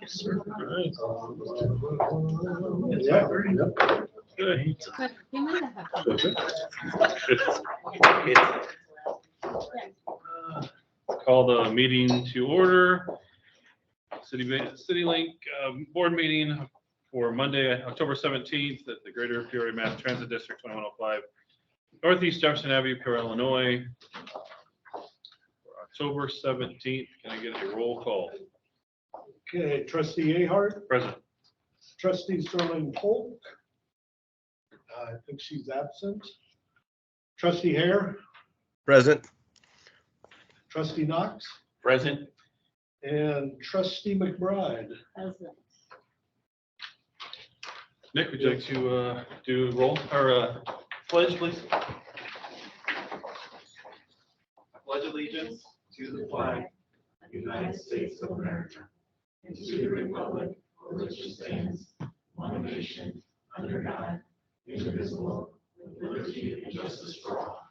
Yes, sir. All right. Yeah. Good. But you might have. Call the meeting to order. CityLink board meeting for Monday, October 17th at the Greater Peoria Mass Transit District 2105 Northeast Jefferson Avenue, Peoria, Illinois. For October 17th, can I get a roll call? Okay, trustee Ahart, Present. trustee Sterling Polk. I think she's absent. Trustee Hare, Present. trustee Knox, Present. and trustee McBride. Nick, would you like to do roll or pledge, please? I pledge allegiance to the flag of the United States of America and to the republic for which it stands, one nation, under God, indivisible, with liberty and justice for all.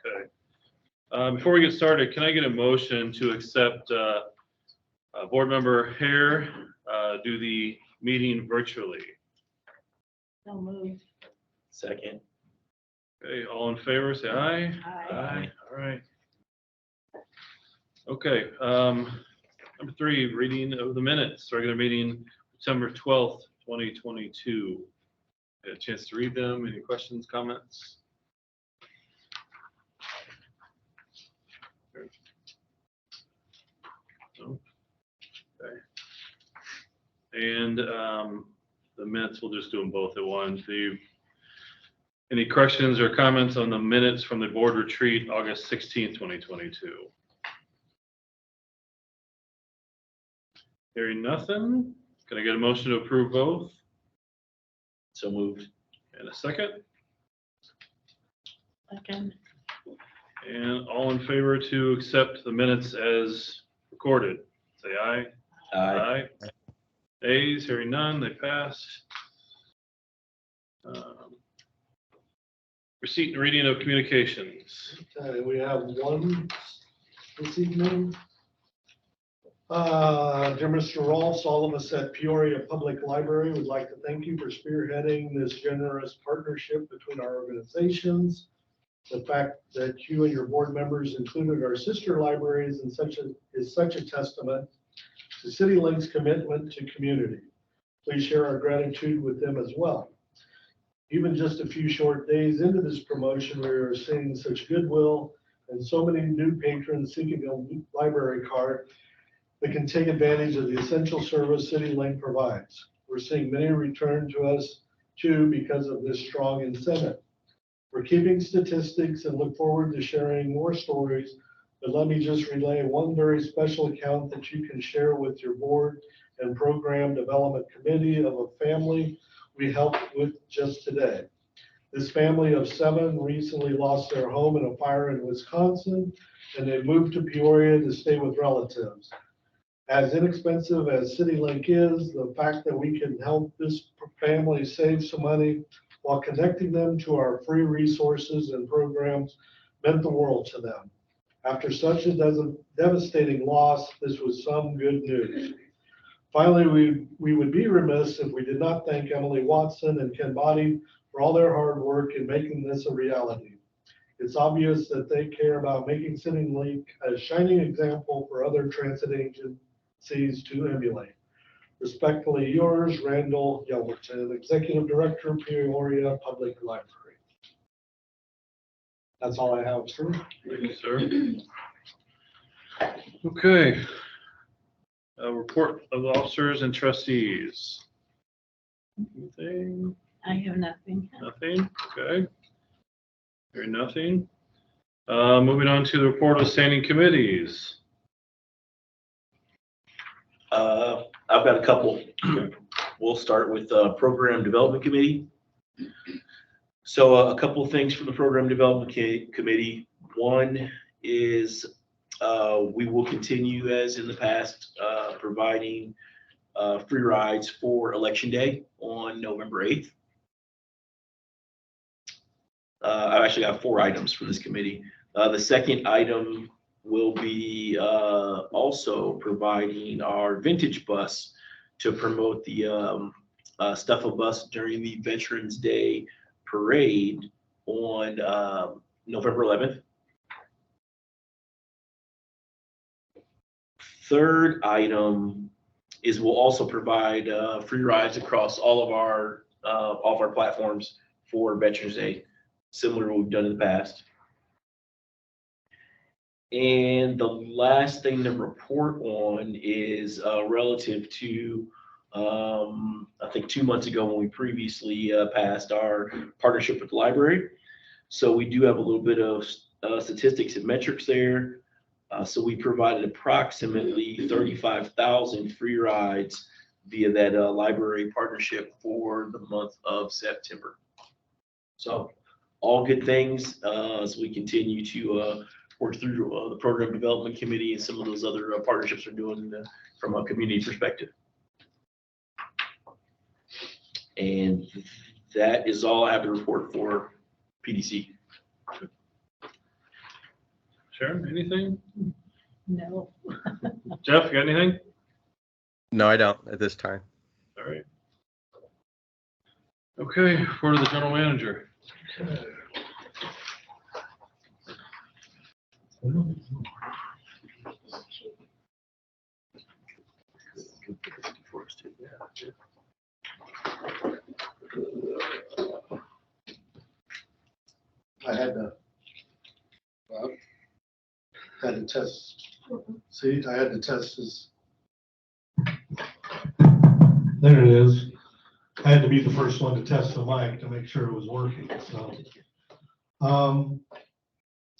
Okay. Before we get started, can I get a motion to accept board member Hare do the meeting virtually? So moved. Second. Okay, all in favor, say aye. Aye. All right. Okay, number 3, reading of the minutes, regular meeting, December 12th, 2022. Had a chance to read them. Any questions, comments? No? Okay. And the minutes, we'll just do them both at once. Any corrections or comments on the minutes from the board retreat, August 16th, 2022? Hearing nothing, can I get a motion to approve both? So moved. And a second? Second. And all in favor to accept the minutes as recorded, say aye. Aye. Ayes, hearing none, they pass. Receipt and reading of communications. Okay, we have one this evening. Dear Mr. Rolfs, all of us at Peoria Public Library would like to thank you for spearheading this generous partnership between our organizations. The fact that you and your board members included our sister libraries is such a testament to CityLink's commitment to community. Please share our gratitude with them as well. Even just a few short days into this promotion, we are seeing such goodwill and so many new patrons seeking a library card that can take advantage of the essential service CityLink provides. We're seeing many return to us too because of this strong incentive. We're keeping statistics and look forward to sharing more stories, but let me just relay one very special account that you can share with your board and program development committee of a family we helped with just today. This family of 7 recently lost their home in a fire in Wisconsin, and they moved to Peoria to stay with relatives. As inexpensive as CityLink is, the fact that we can help this family save some money while connecting them to our free resources and programs meant the world to them. After such a devastating loss, this was some good news. Finally, we would be remiss if we did not thank Emily Watson and Ken Body for all their hard work in making this a reality. It's obvious that they care about making CityLink a shining example for other transit agencies to emulate. Respectfully yours, Randall Yelverton, Executive Director, Peoria Public Library. That's all I have, sir. Thank you, sir. Okay. Report of the officers and trustees. Anything? I have nothing. Nothing? Okay. Hearing nothing. Moving on to the report of standing committees. I've got a couple. We'll start with Program Development Committee. So a couple of things from the Program Development Committee. One is we will continue as in the past providing free rides for Election Day on November 8th. I've actually got 4 items for this committee. The second item will be also providing our vintage bus to promote the Stuffle bus during the Veterans Day parade on November 11th. Third item is we'll also provide free rides across all of our platforms for Veterans Day, similar to what we've done in the past. And the last thing to report on is relative to, I think 2 months ago when we previously passed our partnership with the library. So we do have a little bit of statistics and metrics there. So we provided approximately 35,000 free rides via that library partnership for the month of September. So all good things as we continue to work through the program development committee and some of those other partnerships we're doing from a community perspective. And that is all I have to report for PDC. Sharon, anything? No. Jeff, you got anything? No, I don't at this time. All right. Okay, for the general manager. I had to test, see, I had to test this. There it is. I had to be the first one to test the mic to make sure it was working, so.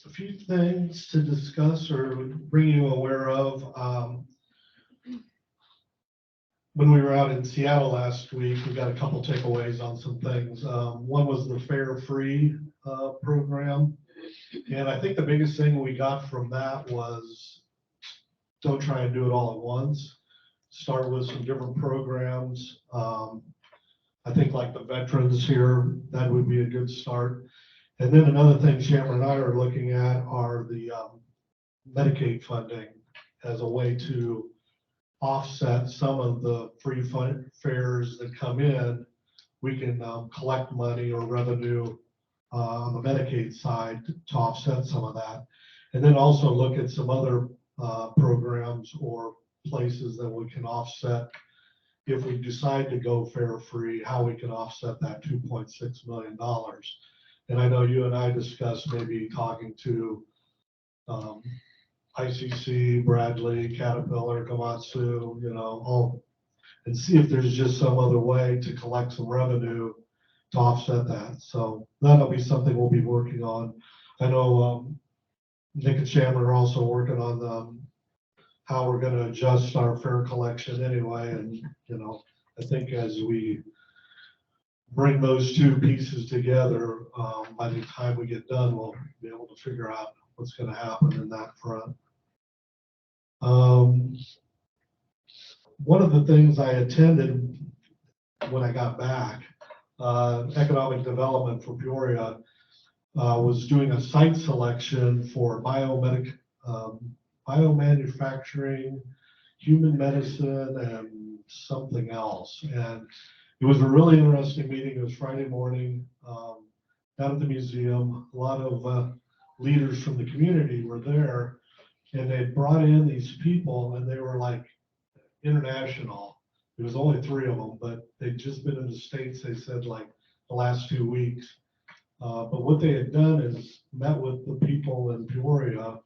A few things to discuss or bring you aware of. When we were out in Seattle last week, we got a couple takeaways on some things. One was the Fare Free program. And I think the biggest thing we got from that was don't try and do it all at once. Start with some different programs. I think like the veterans here, that would be a good start. And then another thing Shammer and I are looking at are the Medicaid funding as a way to offset some of the free fares that come in. We can collect money or revenue on the Medicaid side to offset some of that. And then also look at some other programs or places that we can offset if we decide to go fare free, how we can offset that $2.6 million. And I know you and I discussed maybe talking to ICC, Bradley, Caterpillar, Komatsu, all, and see if there's just some other way to collect some revenue to offset that. So that'll be something we'll be working on. I know Nick and Chandler are also working on how we're going to adjust our fare collection anyway. And, I think as we bring those two pieces together, by the time we get done, we'll be able to figure out what's going to happen in that front. One of the things I attended when I got back, economic development for Peoria was doing a site selection for biomanufacturing, human medicine, and something else. And it was a really interesting meeting. It was Friday morning down at the museum. A lot of leaders from the community were there, and they brought in these people, and they were like international. There was only 3 of them, but they'd just been in the States, they said, like the last 2 weeks. But what they had done is met with the people in Peoria,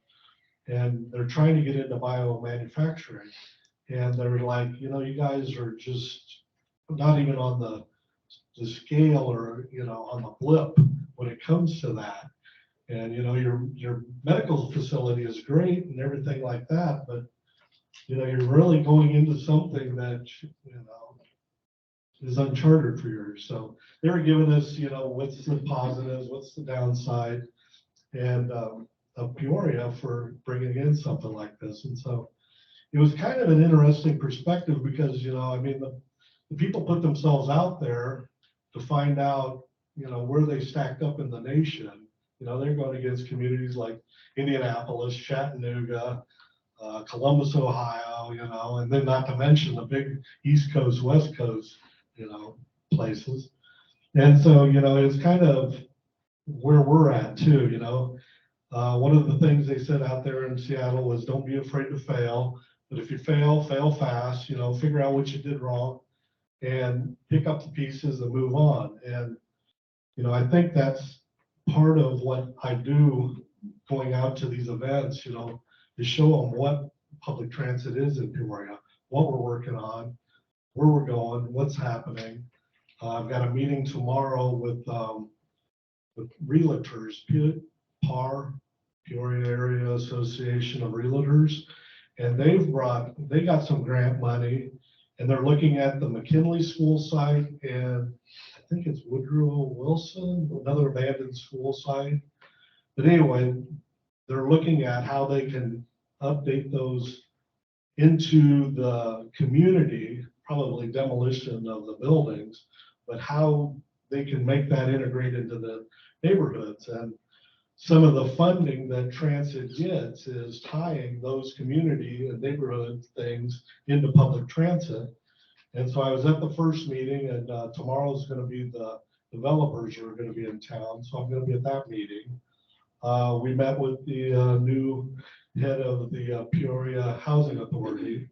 and they're trying to get into biomanufacturing. And they're like, you guys are just not even on the scale or, on the blip when it comes to that. And, your medical facility is great and everything like that, but, you're really going into something that, is uncharted for yours. So they were giving us, what's the positives, what's the downside, and of Peoria for bringing in something like this. And so it was kind of an interesting perspective because, the people put themselves out there to find out, where they stacked up in the nation. They're going against communities like Indianapolis, Chattanooga, Columbus, Ohio, and then not to mention the big East Coast, West Coast, places. And so, it's kind of where we're at too. One of the things they said out there in Seattle was don't be afraid to fail, but if you fail, fail fast, figure out what you did wrong and pick up the pieces and move on. And, I think that's part of what I do going out to these events, is show them what public transit is in Peoria, what we're working on, where we're going, what's happening. I've got a meeting tomorrow with realtors, PAR, Peoria Area Association of Realtors, and they got some grant money, and they're looking at the McKinley School site, and I think it's Woodrow Wilson, another abandoned school site. But anyway, they're looking at how they can update those into the community, probably demolition of the buildings, but how they can make that integrate into the neighborhoods. And some of the funding that transit gets is tying those community and neighborhood things into public transit. And so I was at the first meeting, and tomorrow's going to be the developers who are going to be in town, so I'm going to be at that meeting. We met with the new head of the Peoria Housing Authority.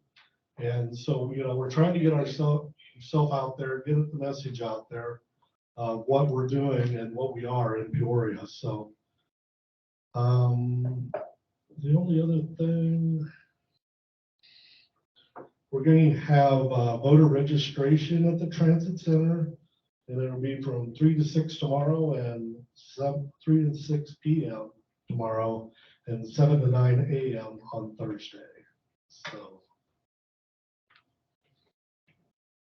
And so, we're trying to get ourselves out there, get the message out there of what we're doing and what we are in Peoria. So the only other thing, we're going to have voter registration at the transit center, and it'll be from 3 to 6 tomorrow and 3 to 6 p.m. tomorrow and 7 to 9 a.m. on Thursday. So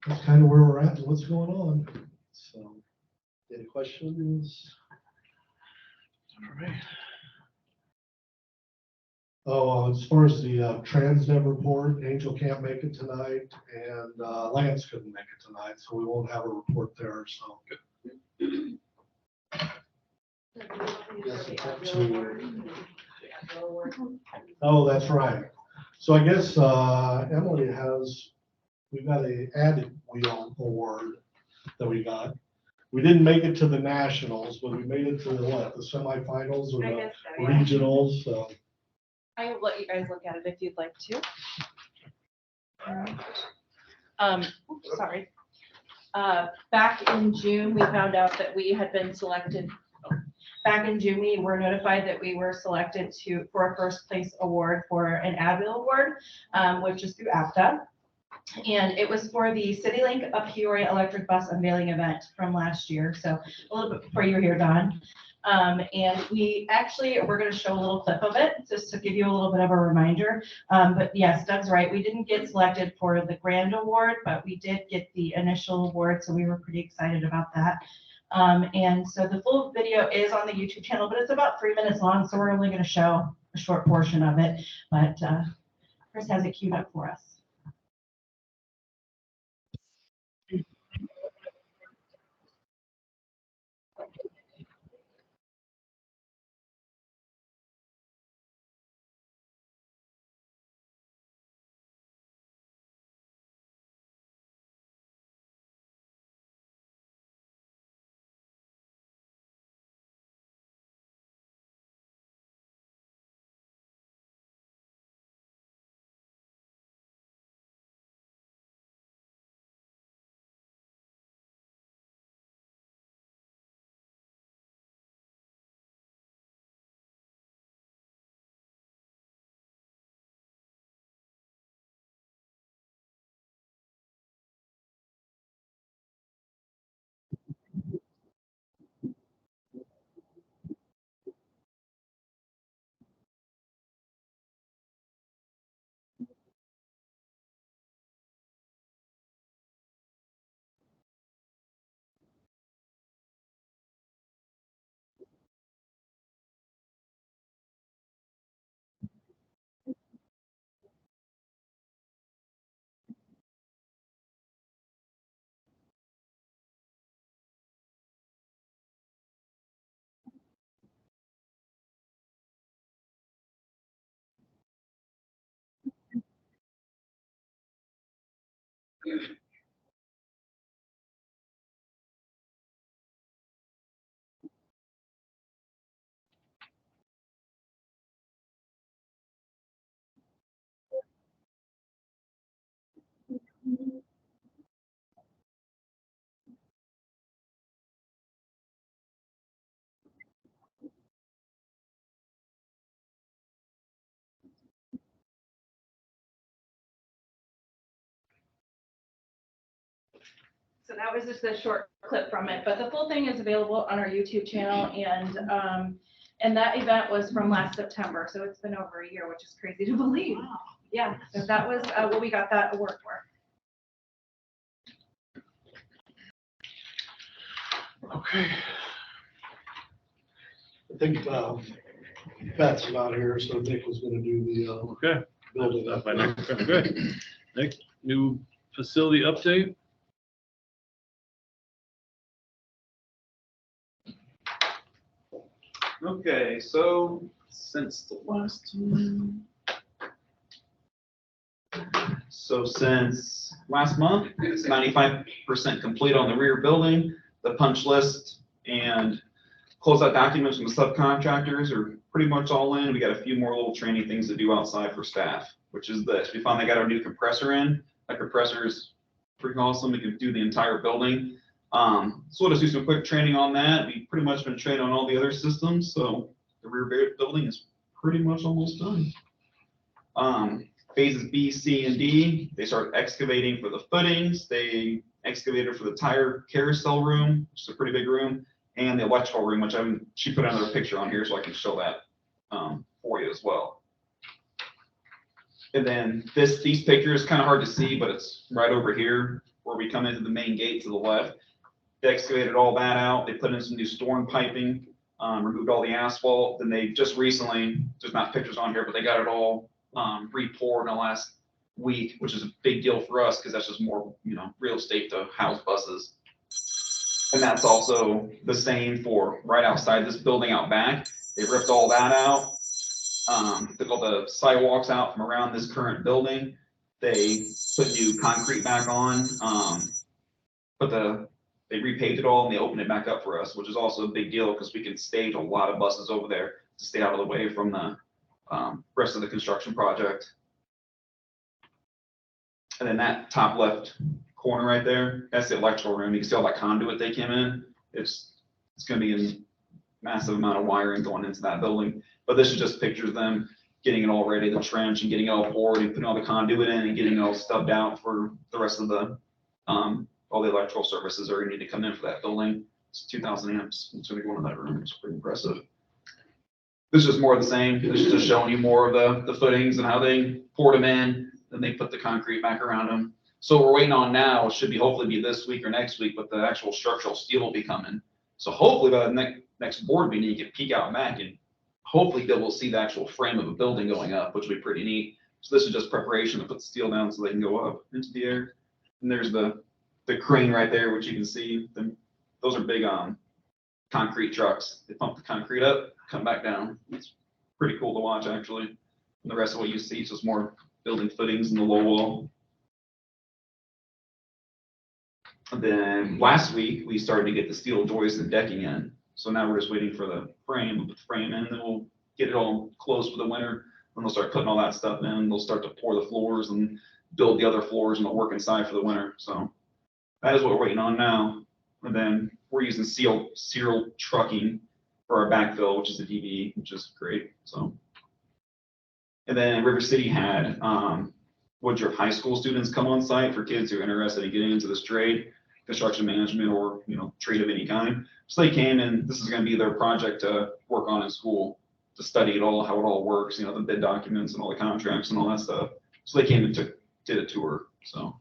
that's kind of where we're at and what's going on. So any questions? All right. Oh, as far as the Transdev report, Angel can't make it tonight, and Lance couldn't make it tonight, so we won't have a report there. So. Oh, that's right. So I guess Emily we've got a added wheel award that we got. We didn't make it to the nationals, but we made it to the semifinals or the regionals. So. I will let you guys look at it if you'd like to. Sorry. Back in June, we found out that we had been selected. Back in June, we were notified that we were selected for a first place award for an Advil Award, which is through APTA. And it was for the CityLink Up Peoria Electric Bus Unveiling event from last year. So a little bit before you were here, Don. And we're going to show a little clip of it just to give you a little bit of a reminder. But yes, Doug's right. We didn't get selected for the grand award, but we did get the initial award. So we were pretty excited about that. And so the full video is on the YouTube channel, but it's about 3 minutes long. So we're only going to show a short portion of it. But Chris has it queued up for us. So that was just a short clip from it, but the full thing is available on our YouTube channel, and that event was from last September, so it's been over a year, which is crazy to believe. Yeah, so that was what we got that award for. Okay. I think Pat's not here, so Nick was gonna do the Okay. building. That's my next, good. Next, new facility update. Okay, so since the last one. So since last month, it's 95% complete on the rear building. The punch list and closeout documents from the subcontractors are pretty much all in. We got a few more little training things to do outside for staff, which is this. We finally got our new compressor in. That compressor is pretty awesome. We can do the entire building. So we'll just do some quick training on that. We've pretty much been trained on all the other systems, so the rear building is pretty much almost done. Phases B, C, and D, they started excavating for the footings. They excavated for the tire carousel room, which is a pretty big room, and the electrical room, which she put another picture on here so I can show that for you as well. And then these pictures, kind of hard to see, but it's right over here where we come into the main gate to the left. They excavated all that out. They put in some new storm piping, removed all the asphalt. Then they just recently, there's not pictures on here, but they got it all re-poured in the last week, which is a big deal for us because that's just more, real estate to house buses. And that's also the same for right outside this building out back. They ripped all that out, took all the sidewalks out from around this current building. They put new concrete back on, they repaved it all and they opened it back up for us, which is also a big deal because we can stage a lot of buses over there to stay out of the way from the rest of the construction project. And then that top left corner right there, that's the electrical room. You can see all that conduit they came in. It's going to be a massive amount of wiring going into that building. But this is just pictures of them getting it all ready, the trench, and getting it all poured and putting all the conduit in and getting it all stubbed out for the rest of the all the electrical services are going to need to come in for that building. It's 2,000 amps. It's going to go into that room. It's pretty impressive. This is more of the same. This is just showing you more of the footings and how they poured them in. Then they put the concrete back around them. So what we're waiting on now should be hopefully be this week or next week, but the actual structural steel will be coming. So hopefully by the next board meeting, you can peek out back and hopefully we'll see the actual frame of a building going up, which will be pretty neat. So this is just preparation to put the steel down so they can go up into the air. And there's the crane right there, which you can see. Those are big concrete trucks. They pump the concrete up, come back down. It's pretty cool to watch, actually. And the rest of what you see is just more building footings in the low wall. And then last week, we started to get the steel joists and decking in. So now we're just waiting for the frame. We'll put the frame in, and then we'll get it all closed for the winter. Then they'll start putting all that stuff in. They'll start to pour the floors and build the other floors, and they'll work inside for the winter. So that is what we're waiting on now. And then we're using serial trucking for our backfill, which is the DB, which is great. So, and then River City had Woodruff High School students come on site for kids who are interested in getting into this trade, construction management, or trade of any kind. So they came, and this is going to be their project to work on in school, to study it all, how it all works, the bid documents and all the contracts and all that stuff. So they came and did a tour. So.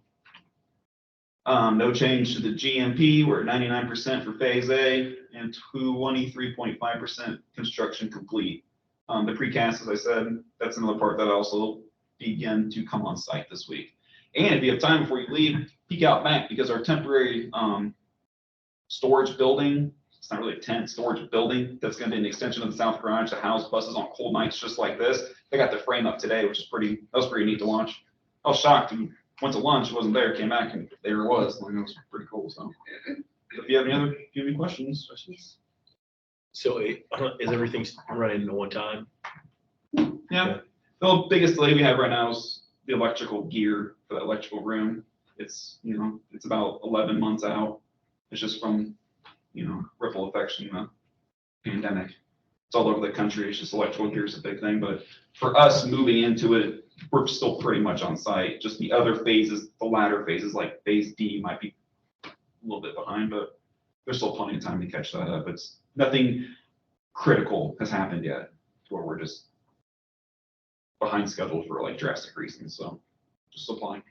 No change to the GMP. We're at 99% for phase A and 23.5% construction complete. The precast, as I said, that's another part that also begin to come on site this week. And if you have time before you leave, peek out back because our temporary storage building, it's not really a tent, storage building, that's going to be an extension of the south garage to house buses on cold nights just like this. They got the frame up today, which is that was pretty neat to watch. I was shocked. Went to lunch, wasn't there, came back, and there it was. It was pretty cool. So, if you have any questions? So is everything running at one time? Yeah. The biggest delay we have right now is the electrical gear for the electrical room. It's it's about 11 months out. It's just from ripple effects from the pandemic. It's all over the country. It's just electrical gear is a big thing, but for us moving into it, we're still pretty much on site. Just the other phases, the latter phases, like phase D, might be little bit behind, but there's still plenty of time to catch that up. It's nothing critical has happened yet, where we're just behind schedule for like drastic reasons, so just applying.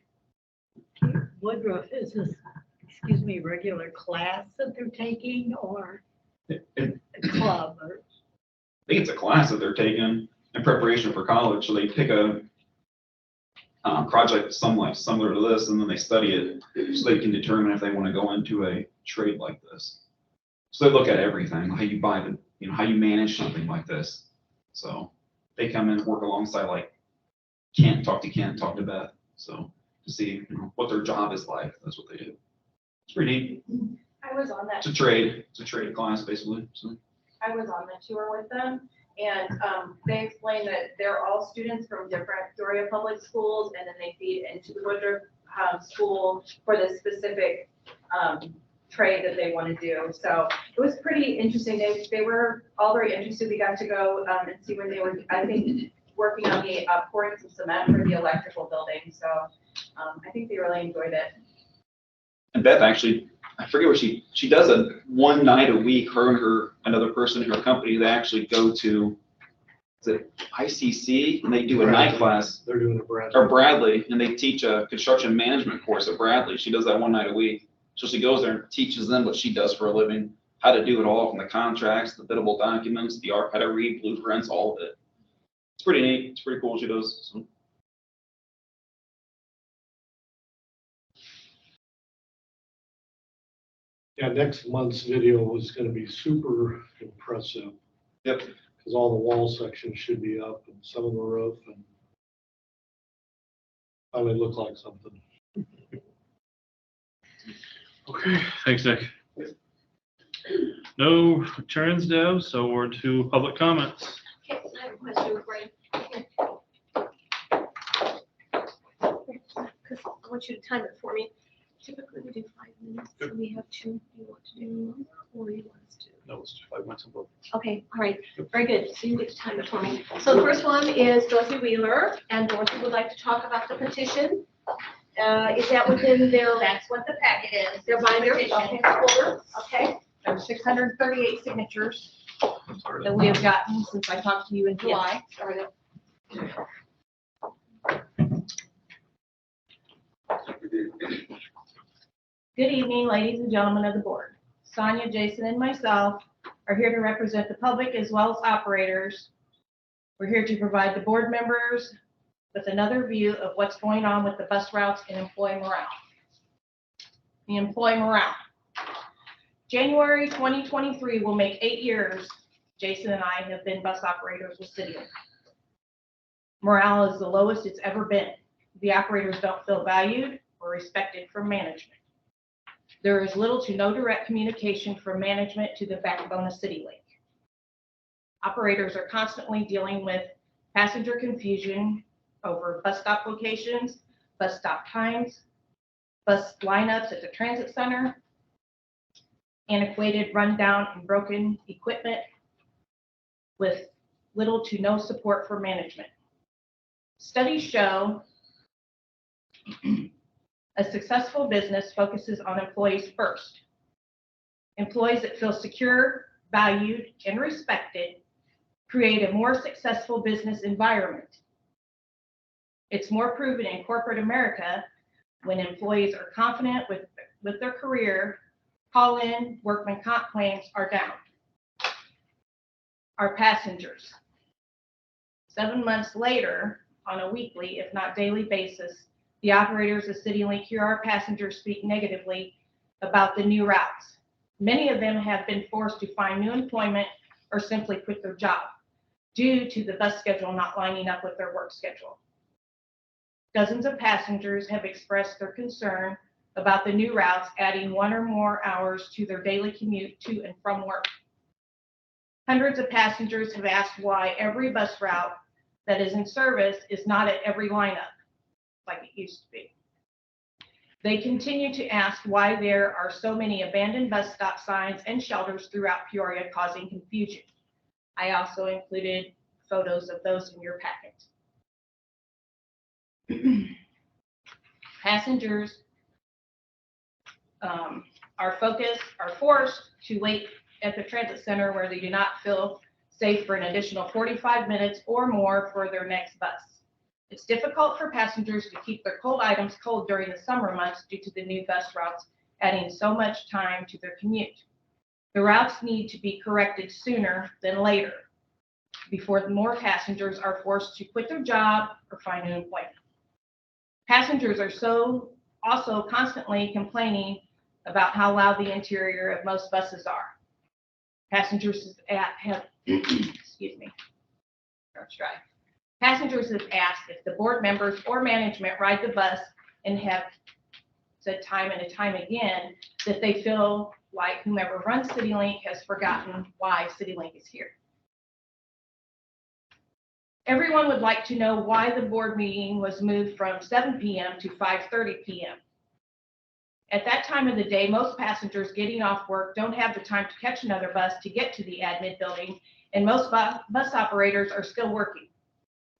Woodruff, is this, excuse me, regular class that they're taking or And a club or? I think it's a class that they're taking in preparation for college, so they pick a project similar to this, and then they study it, so they can determine if they want to go into a trade like this. So they look at everything, how you buy how you manage something like this. So they come in and work alongside like Kent, talk to Beth, so to see what their job is like. That's what they do. It's pretty neat. I was on that. It's a trade class basically. So. I was on the tour with them, and they explained that they're all students from different Peoria public schools, and then they feed into the Woodruff school for the specific trade that they want to do. So it was pretty interesting. They were all very interested. We got to go and see when they were, I think, working on the pouring some cement for the electrical building. So I think they really enjoyed it. And Beth actually, I forget what she does one night a week, her and another person in her company, they actually go to, is it ICC? And they do a night class, They're doing a Bradley. or Bradley, and they teach a construction management course at Bradley. She does that one night a week. So she goes there and teaches them what she does for a living, how to do it all, from the contracts, the biddable documents, how to read blueprints, all of it. It's pretty neat. It's pretty cool what she does. So. Yeah, next month's video was gonna be super impressive. Yep. Because all the wall sections should be up and some of the roof and finally look like something. Okay, thanks, Nick. No returns, Deb, so we're to public comments. Okay, I have a question for you. Because I want you to time it for me. Typically, we do 5 minutes, so we have 2 you want to do, or you want us to? No, it's 5 minutes on both. Okay, all right, very good. So you get to time it for me. So the first one is Dorothy Wheeler, and Dorothy would like to talk about the petition. Is that within their? That's what the packet is. Their binder? Petition. Okay, folder, okay. There's 638 signatures that we have gotten since I talked to you in July. Good evening, ladies and gentlemen of the board. Sonia, Jason, and myself are here to represent the public as well as operators. We're here to provide the board members with another view of what's going on with the bus routes and employee morale. The employee morale. January 2023 will make 8 years Jason and I have been bus operators with CityLink. Morale is the lowest it's ever been. The operators don't feel valued or respected from management. There is little to no direct communication from management to the backbone of CityLink. Operators are constantly dealing with passenger confusion over bus stop locations, bus stop times, bus lineups at the transit center, antiquated, rundown, and broken equipment with little to no support for management. Studies show a successful business focuses on employees first. Employees that feel secure, valued, and respected create a more successful business environment. It's more proven in corporate America when employees are confident with their career, call-in, workman comp claims are down. Our passengers. 7 months later, on a weekly, if not daily basis, the operators of CityLink hear our passengers speak negatively about the new routes. Many of them have been forced to find new employment or simply quit their job due to the bus schedule not lining up with their work schedule. Dozens of passengers have expressed their concern about the new routes adding 1 or more hours to their daily commute to and from work. Hundreds of passengers have asked why every bus route that is in service is not at every lineup like it used to be. They continue to ask why there are so many abandoned bus stop signs and shelters throughout Peoria causing confusion. I also included photos of those in your packet. Passengers are forced to wait at the transit center where they do not feel safe for an additional 45 minutes or more for their next bus. It's difficult for passengers to keep their cold items cold during the summer months due to the new bus routes adding so much time to their commute. The routes need to be corrected sooner than later, before more passengers are forced to quit their job or find an employment. Passengers are also constantly complaining about how loud the interior of most buses are. Passengers have excuse me, Passengers have asked if the board members or management ride the bus and have said time and time again that they feel like whomever runs CityLink has forgotten why CityLink is here. Everyone would like to know why the board meeting was moved from 7 p.m. to 5:30 p.m. At that time of the day, most passengers getting off work don't have the time to catch another bus to get to the admin building, and most bus operators are still working.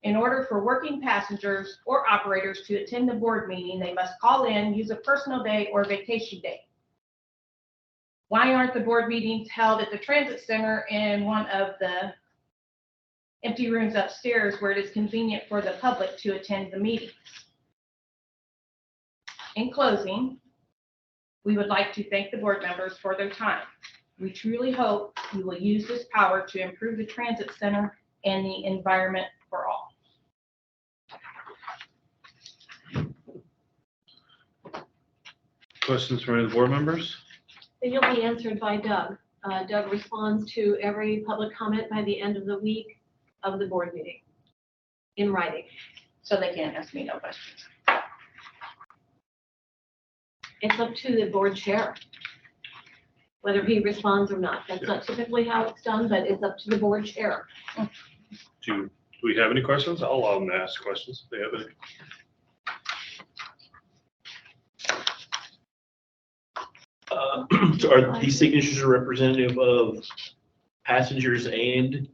In order for working passengers or operators to attend the board meeting, they must call in, use a personal day or vacation day. Why aren't the board meetings held at the transit center in one of the empty rooms upstairs where it is convenient for the public to attend the meetings? In closing, we would like to thank the board members for their time. We truly hope you will use this power to improve the transit center and the environment for all. Questions from any of the board members? And you'll be answered by Doug. Doug responds to every public comment by the end of the week of the board meeting in writing. So they can't ask me no questions. It's up to the board chair whether he responds or not. That's not typically how it's done, but it's up to the board chair. Do we have any questions? I'll allow them to ask questions if they have any. So are these signatures are representative of passengers and,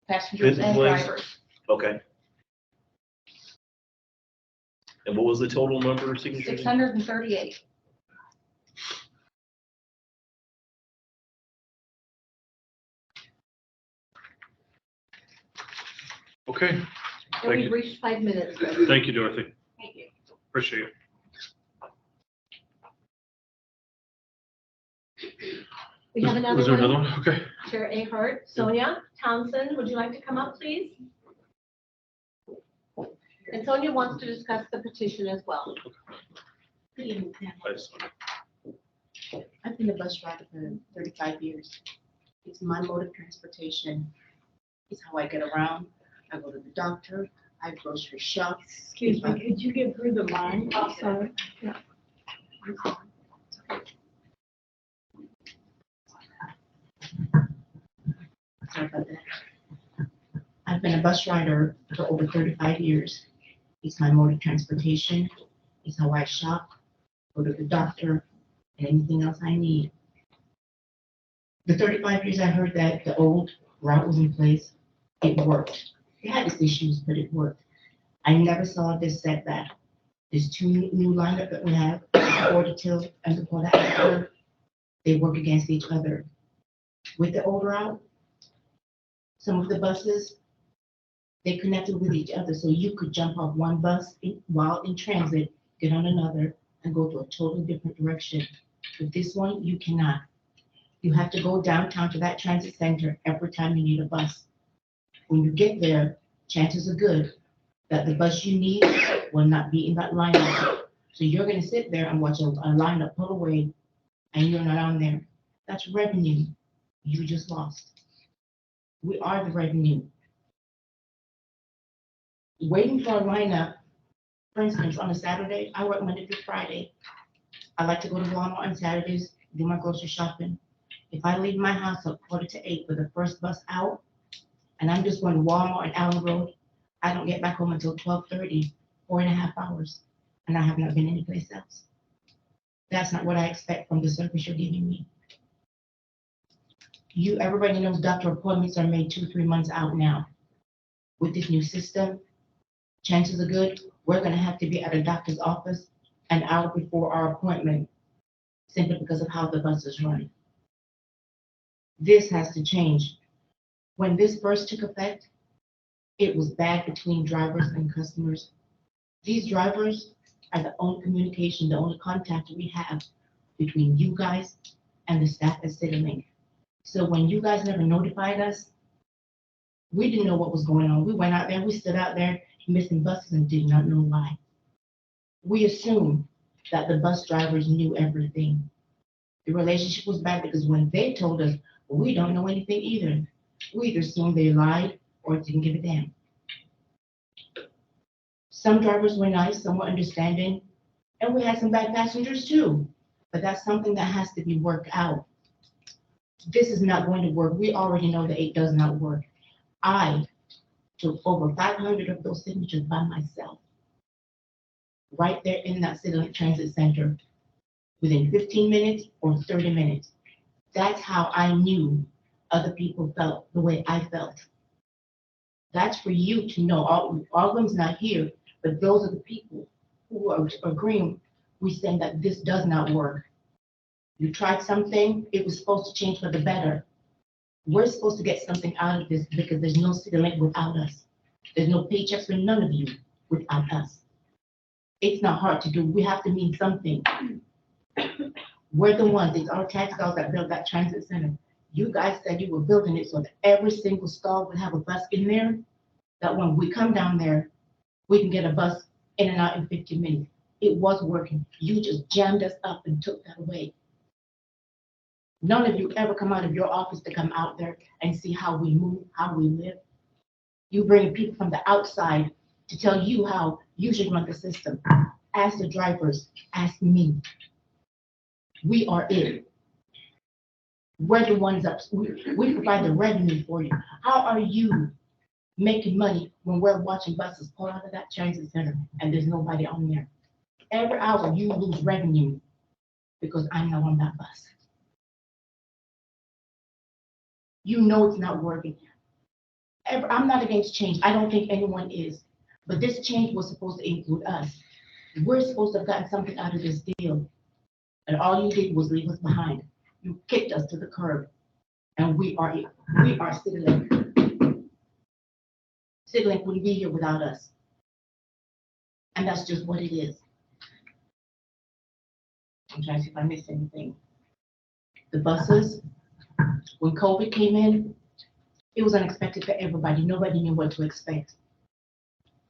Passengers and Employees. drivers. okay. And what was the total number of signatures? 638. Okay, And Thank we've you. reached 5 minutes. thank you, Dorothy. Thank you. Appreciate it. We have Was another there another one. one? Okay. Chair Ahart, Sonia Townsend, would you like to come up, please? And Sonia wants to discuss the petition as well. I just- I've been a bus driver for 35 years. It's my mode of transportation. It's how I get around. I go to the doctor. I grocery shop. Excuse me, could you give her the line? Oh, sorry. Sorry about that. I've been a bus rider for over 35 years. It's my mode of transportation. It's how I shop, go to the doctor, and anything else I need. The 35 years I heard that the old route was in place, it worked. It had its issues, but it worked. I never saw this setback. There's two new lineup that we have, before the till and before the after. They work against each other. With the old route, some of the buses, they connected with each other, so you could jump off one bus while in transit, get on another, and go to a totally different direction. With this one, you cannot. You have to go downtown to that transit center every time you need a bus. When you get there, chances are good that the bus you need will not be in that lineup. So you're gonna sit there and watch a lineup pull away, and you're not on there. That's revenue you just lost. We are the revenue. Waiting for a lineup, for instance, on a Saturday, I work Monday through Friday. I like to go to Walmart on Saturdays, do my grocery shopping. If I leave my house at 7:45 for the first bus out, and I'm just going to Walmart and Allen Road, I don't get back home until 12:30, 4.5 hours, and I have not been anyplace else. That's not what I expect from the service you're giving me. Everybody knows doctor appointments are made 2-3 months out now. With this new system, chances are good, we're gonna have to be at a doctor's office an hour before our appointment simply because of how the buses run. This has to change. When this first took effect, it was bad between drivers and customers. These drivers are the only communication, the only contact we have between you guys and the staff at CityLink. So when you guys never notified us, we didn't know what was going on. We went out there, we stood out there missing buses and did not know why. We assumed that the bus drivers knew everything. The relationship was bad because when they told us, well, we don't know anything either, we either assumed they lied or didn't give a damn. Some drivers were nice, some were understanding, and we had some bad passengers too. But that's something that has to be worked out. This is not going to work. We already know that it does not work. I took over 500 of those signatures by myself, right there in that CityLink Transit Center, within 15 minutes or 30 minutes. That's how I knew other people felt the way I felt. That's for you to know. All of them's not here, but those are the people who are agreeing. We saying that this does not work. You tried something, it was supposed to change for the better. We're supposed to get something out of this because there's no CityLink without us. There's no paychecks for none of you without us. It's not hard to do. We have to mean something. We're the ones, it's our tax dollars that built that transit center. You guys said you were building it so that every single stall would have a bus in there, that when we come down there, we can get a bus in and out in 15 minutes. It was working. You just jammed us up and took that away. None of you ever come out of your office to come out there and see how we move, how we live. You bring people from the outside to tell you how you should run the system. Ask the drivers, ask me. We are it. We're the ones up, we provide the revenue for you. How are you making money when we're watching buses pull out of that transit center and there's nobody on there? Every hour you lose revenue because I'm not on that bus. You know it's not working. I'm not against change. I don't think anyone is. But this change was supposed to include us. We're supposed to have gotten something out of this deal. And all you did was leave us behind. You kicked us to the curb. And we are CityLink. CityLink wouldn't be here without us. And that's just what it is. I'm trying to see if I missed anything. The buses, when COVID came in, it was unexpected for everybody. Nobody knew what to expect.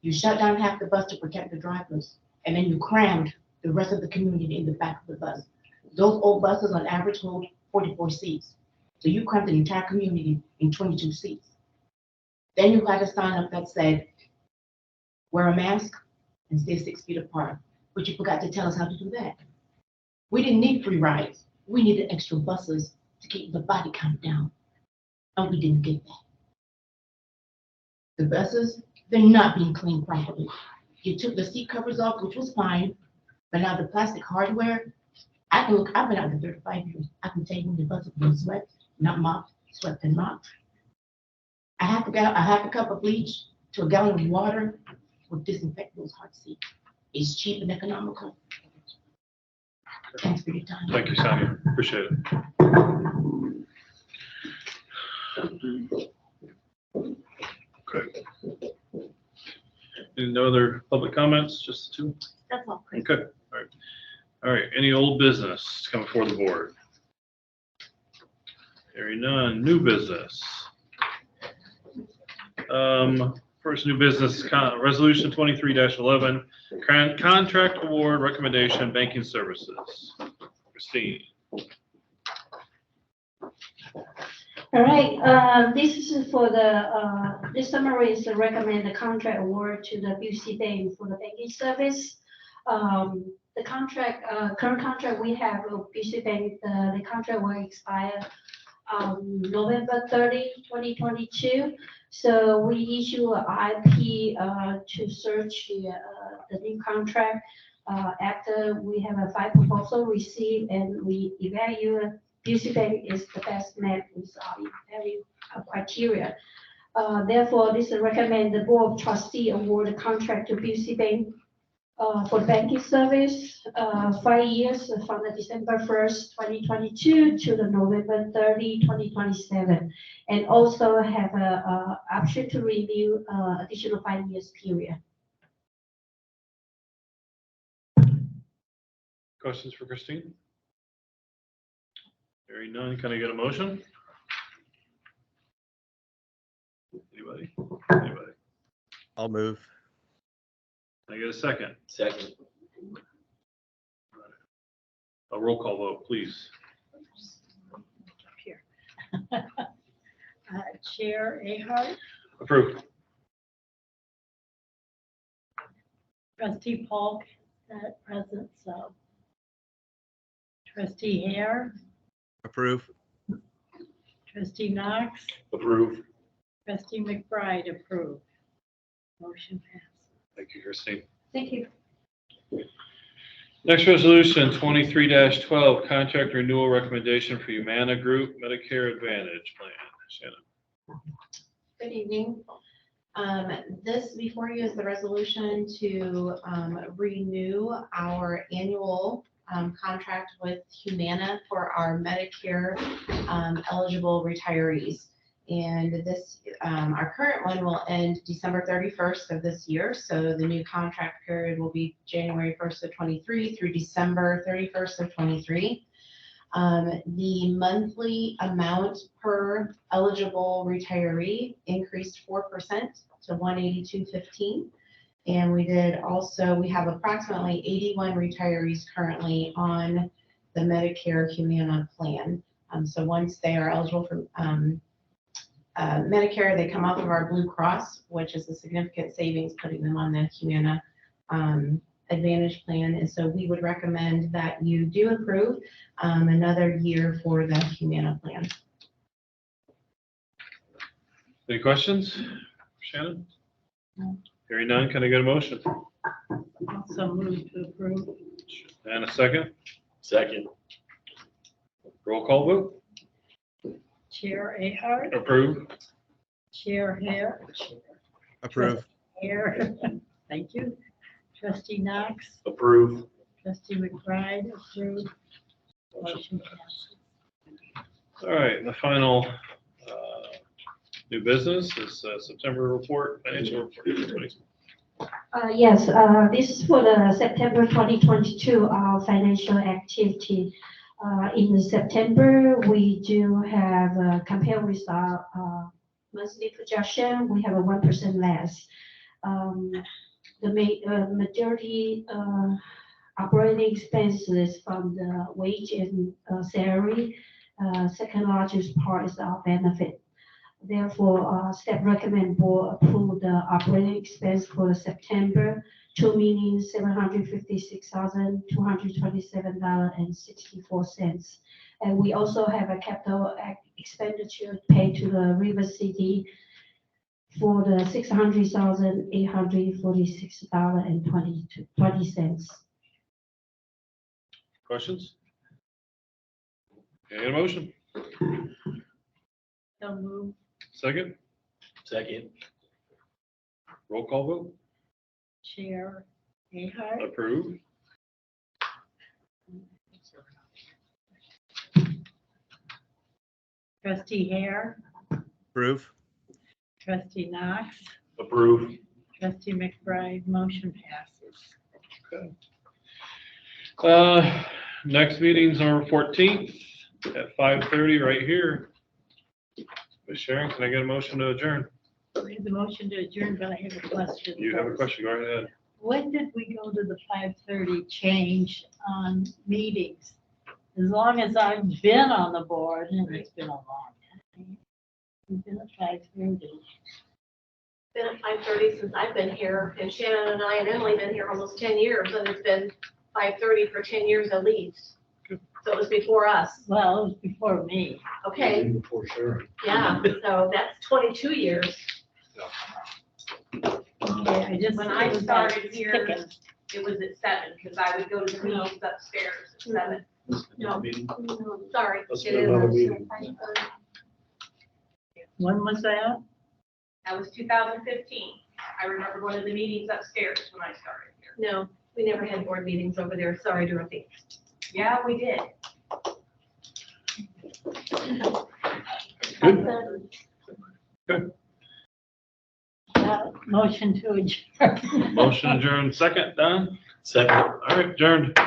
You shut down half the bus to protect the drivers, and then you crammed the rest of the community in the back of the bus. Those old buses on average hold 44 seats. So you crammed the entire community in 22 seats. Then you had a sign up that said, wear a mask and stay 6 feet apart. But you forgot to tell us how to do that. We didn't need free rides. We needed extra buses to keep the body count down. And we didn't get that. The buses, they're not being cleaned properly. You took the seat covers off, which was fine, but now the plastic hardware, I've been out there 35 years. I can tell you when the bus has been swept, not mopped, swept and mopped. A half a cup of bleach to a gallon of water will disinfect those hard seats. It's cheap and economical. Thanks for your time. Thank you, Sonia. Appreciate it. Okay. Any other public comments? Just two? That's all. Okay, all right. All right, any old business coming before the board? Hearing none, new business. First new business, resolution 23-11, contract award recommendation, banking services. Christine. All right, this is for the, this summary is to recommend the contract award to the BC Bank for the banking service. The contract, current contract we have with BC Bank, the contract will expire November 30, 2022. So we issue an IP to search the new contract after we have a 5 proposal received and we evaluate. BC Bank is the best met with our criteria. Therefore, this recommend the Board of Trustee award the contract to BC Bank for banking service, 5 years from the December 1st, 2022 to the November 30, 2027. And also have a option to renew additional 5 years period. Questions for Christine? Hearing none, can I get a motion? Anybody? Anybody? I'll move. Can I get a second? Second. A roll call vote, please. Chair Ahart, Approved. trustee Polk, present, so. Trustee Hare, Approve. trustee Knox, Approved. trustee McBride, approved. Motion passed. Thank you, Christine. Thank you. Next resolution, 23-12, contract renewal recommendation for Humana Group Medicare Advantage Plan. Shannon. Good evening. This before you is the resolution to renew our annual contract with Humana for our Medicare eligible retirees. And this, our current one will end December 31st of this year. So the new contract period will be January 1st of 23 through December 31st of 23. The monthly amount per eligible retiree increased 4% to $182.15. And we have approximately 81 retirees currently on the Medicare Humana plan. So once they are eligible for Medicare, they come off of our Blue Cross, which is a significant savings, putting them on the Humana Advantage plan. And so we would recommend that you do approve another year for the Humana plan. Any questions? Shannon? No. Hearing none, can I get a motion? Also move to approve. And a second? Second. Roll call vote? Chair Ahart, Approved. chair Hare, Approve. Hare, thank you. Trustee Knox, Approve. trustee McBride, approved. Motion passed. All right, the final new business is September report, financial report. Yes, this is for the September 2022 financial activity. In September, we do have, compared with our monthly projection, we have a 1% less. The majority operating expenses from the wage and salary. Second largest part is our benefit. Therefore, staff recommend board approve the operating expense for September, $2,756,227.64. And we also have a capital expenditure paid to the River City for the $600,846.20. Questions? Can I get a motion? So move. Second? Second. Roll call vote? Chair Ahart, Approved. trustee Hare, Approve. trustee Knox, Approve. trustee McBride, motion passes. Okay. Next meeting's on 14th at 5:30 right here. Ms. Sharon, can I get a motion to adjourn? We have the motion to adjourn, but I have a question. You have a first. question, go ahead. When did we go to the 5:30 change on meetings? As long as I've been on the board, and it's been a long time, we've been at 5:30. Been at 5:30 since I've been here, and Shannon and I have only been here almost 10 years, and it's been 5:30 for 10 years at least. So it was before us. Well, it was before me. Okay, Before Sharon. yeah, so that's 22 years. Okay, I just. When I it was started like here, ticking. It was at 7, because I would go to the meetings upstairs at 7. No, sorry. That's it is. another meeting. When was that? That was 2015. I remember going to the meetings upstairs when I started here. No, We never had board meetings over there. Sorry, Dorothy. Yeah, we did. Good. Motion to adjourn. Motion adjourned, second, Don? Second. All right, adjourned.